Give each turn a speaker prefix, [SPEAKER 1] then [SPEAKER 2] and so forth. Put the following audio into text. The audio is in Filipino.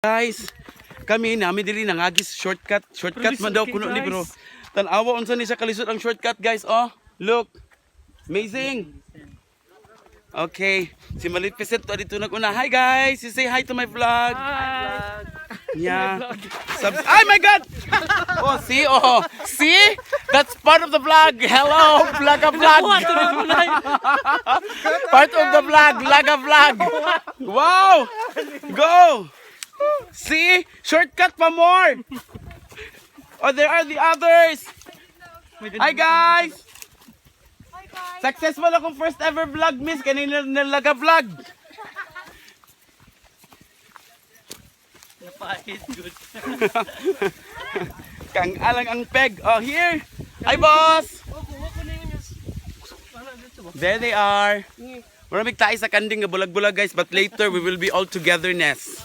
[SPEAKER 1] Guys, kami dili nangagis shortcut man daw kuno ni bro. Tan-awa unsa ni sa kalisod ang shortcut guys. Oh, look. Amazing. Okay, si Maleficent to dito naguna. Hi guys, you say hi to my vlog.
[SPEAKER 2] Hi.
[SPEAKER 1] Yeah. Oh my god. See? That's part of the vlog. Hello, vlog. Part of the vlog, vlog. Wow. Go. See? Shortcut pa more. Oh, there are the others. Hi guys. Successful akong first ever vlog, miss. Kanina nalaga vlog.
[SPEAKER 2] Napahit good.
[SPEAKER 1] Kang alang ang peg. Oh, here. Hi, boss. There they are. Maraming tayo sa kanding nga bulag-bulag, guys. But later, we will be all togetherness.